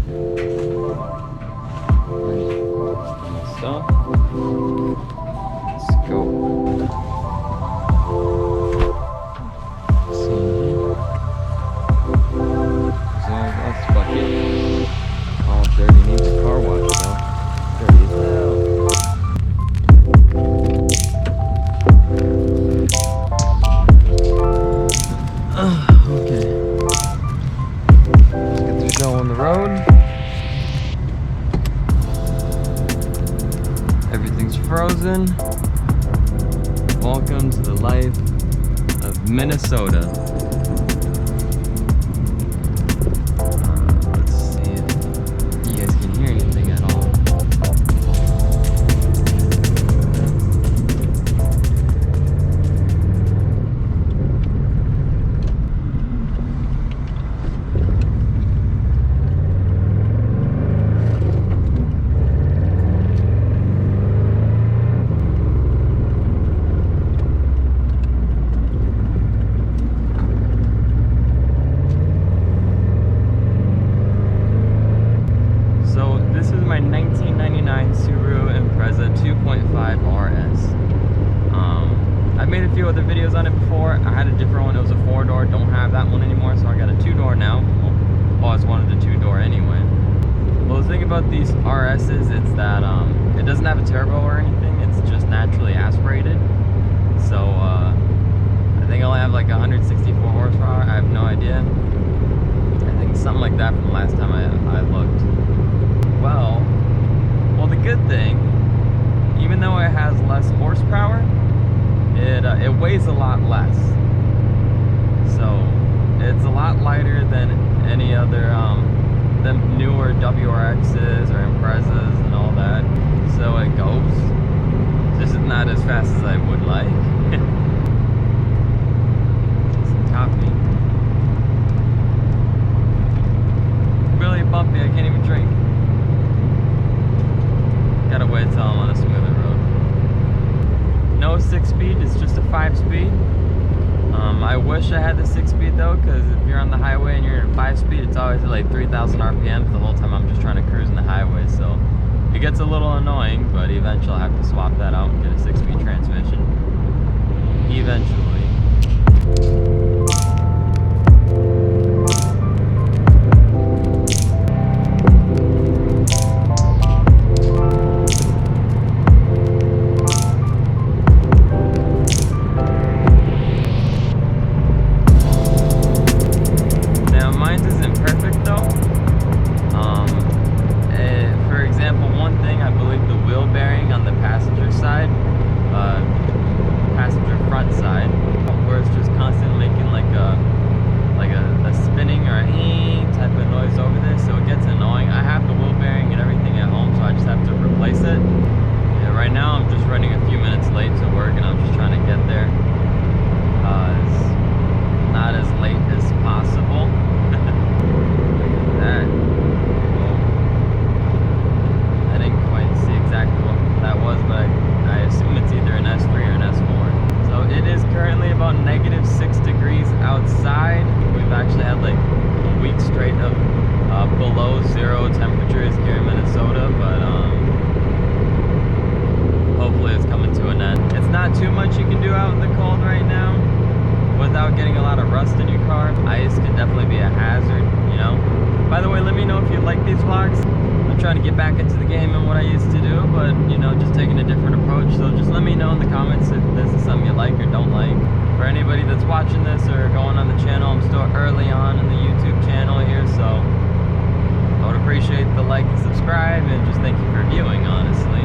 Stop. Let's go. That's bucket. All dirty, needs a car wash though. Dirty as hell. Okay. Let's get the show on the road. Everything's frozen. Welcome to the life of Minnesota. Let's see if you guys can hear anything at all. My 1999 Subaru Impreza 2.5 RS. I've made a few other videos on it before. I had a different one, it was a 4-door, don't have that one anymore, so I got a 2-door now. Well, always wanted a 2-door anyway. Well, the thing about these RS's, it's that it doesn't have a turbo or anything, it's just naturally aspirated. So I think I only have like 164 horsepower, I have no idea. I think something like that from the last time I looked. Well, the good thing, even though it has less horsepower, it weighs a lot less. So it's a lot lighter than any other than newer WRXs or Imprezas and all that. So it goes just not as fast as I would like. Some coffee. Really bumpy. I can't even drink. Gotta wait till I'm on a smoother road. No 6-speed, it's just a 5-speed. I wish I had the 6-speed though, because if you're on the highway and you're in 5-speed, it's always at like 3,000 RPM the whole time I'm just trying to cruise in the highway. So it gets a little annoying, but eventually I'll have to swap that out and get a 6-speed transmission. Eventually. Below zero temperatures here in Minnesota, but hopefully it's coming to an end. It's not too much you can do out in the cold right now without getting a lot of rust in your car. Ice can definitely be a hazard, you know. By the way, let me know if you like these vlogs. I'm trying to get back into the game and what I used to do, but you know, just taking a different approach. So just let me know in the comments if this is something you like or don't like. For anybody that's watching this or going on the channel, I'm still early on in the YouTube channel here, so I would appreciate the like and subscribe, and just thank you for viewing, honestly.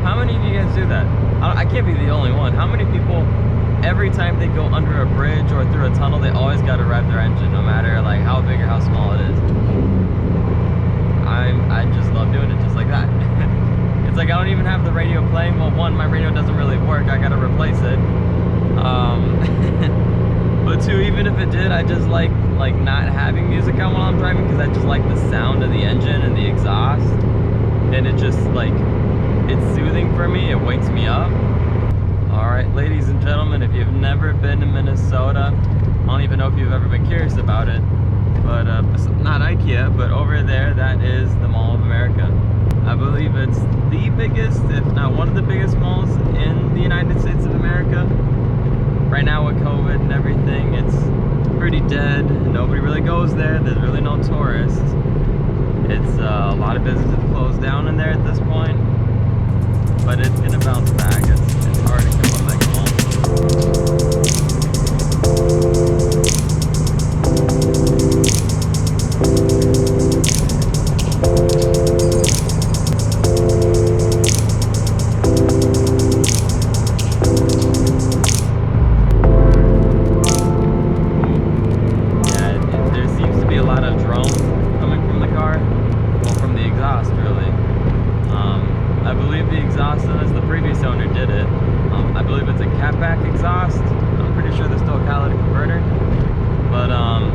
How many of you guys do that? I can't be the only one. How many people, every time they go under a bridge or through a tunnel, they always got to rev their engine, no matter like how big or how small it is? I just love doing it just like that. It's like I don't even have the radio playing. Well, one, my radio doesn't really work. I got to replace it. But two, even if it did, I just like not having music on while I'm driving, because I just like the sound of the engine and the exhaust, and it just like, it's soothing for me. It wakes me up. All right, ladies and gentlemen, if you've never been to Minnesota, I don't even know if you've ever been curious about it, but IKEA, but over there, that is the Mall of America. I believe it's the biggest, if not one of the biggest malls in the United States of America. Right now with COVID and everything, it's pretty dead. Nobody really goes there. There's really no tourists. It's a lot of businesses closed down in there at this point, but it's gonna bounce back. It's hard to come back home.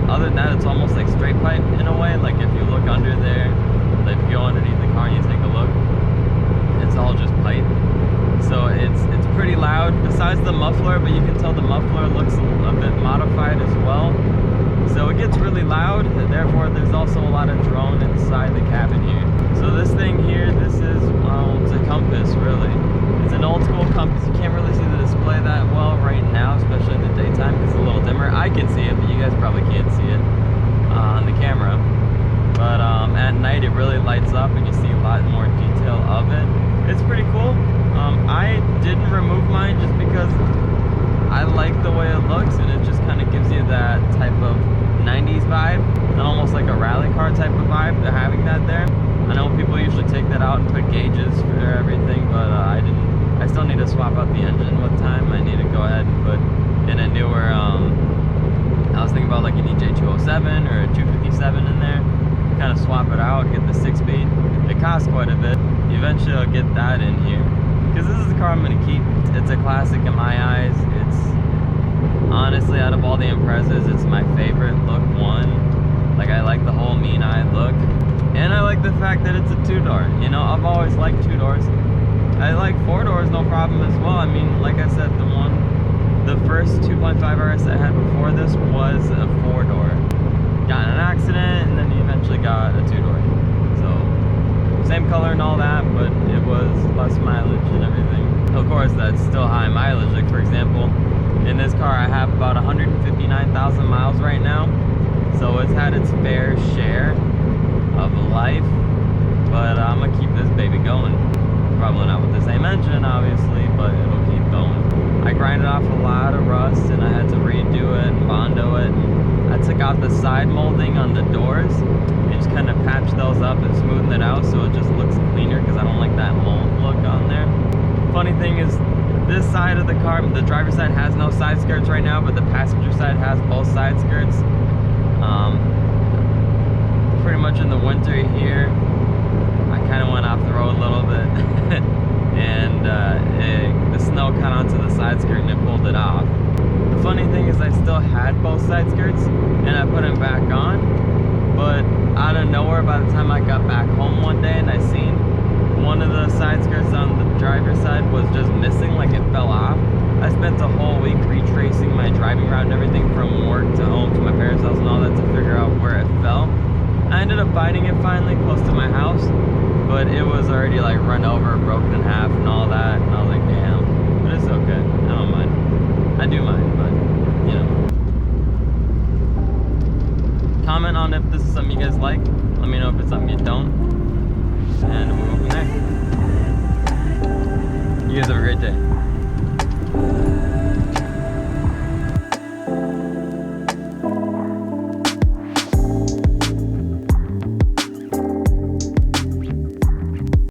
Other than that, it's almost like straight pipe in a way. Like if you look under there, like if you go underneath the car and you take a look, it's all just pipe. So it's pretty loud besides the muffler, but you can tell the muffler looks a bit modified as well. So it gets really loud, and therefore there's also a lot of drone inside the cabin here. So this thing here, this is, well, it's a compass really. It's an old school compass. You can't really see the display that well right now, especially in the daytime because it's a little dimmer. I can see it, but you guys probably can't see it on the camera. But at night it really lights up and you see a lot more detail of it. It's pretty cool. I didn't remove mine just because I like the way it looks, and it just kind of gives you that type of 90s vibe and almost like a rally car type of vibe to having that there. I know people usually take that out and put gauges for everything, but I didn't. I still need to swap out the engine with time. I need to go ahead and put in a newer, I was thinking about like an EJ207 or a 257 in there, kind of swap it out, get the 6-speed. It costs quite a bit. Eventually I'll get that in here, because this is the car I'm going to keep. It's a classic in my eyes. It's honestly, out of all the Imprezas, it's my favorite look one. Like, I like the whole mean eye look, and I like the fact that it's a 2-door. You know, I've always liked 2-doors. I like 4-doors, no problem as well. I mean, like I said, the first 2.5 RS I had before this was a 4-door. Got in an accident, and then eventually got a 2-door. So, same color and all that, but it was less mileage and everything. Of course, that's still high mileage. Like, for example, in this car, I have about 159,000 miles right now. So it's had its fair share of life, but I'm gonna keep this baby going. Probably not with the same engine, obviously, but it'll keep going. I grinded off a lot of rust, and I had to redo it and Bondo it. I took out the side molding on the doors and just kind of patched those up and smoothed it out so it just looks cleaner, because I don't like that mold look on there. Funny thing is, this side of the car, the driver's side has no side skirts right now, but the passenger side has both side skirts. Pretty much in the winter here, I kind of went off the road a little bit and the snow caught onto the side skirt and it pulled it off. The funny thing is I still had both side skirts and I put them back on, but out of nowhere, by the time I got back home one day and I seen one of the side skirts on the driver's side was just missing, like it fell off. I spent a whole week retracing my driving route and everything from work to home to my parents' house and all that to figure out where it fell. I ended up finding it finally close to my house, but it was already like run over, broken in half and all that, and I was like, damn. But it's okay, I don't mind. I do mind, but you know. Comment on if this is something you guys like. Let me know if it's something you don't, and we'll go from there. You guys have a great day.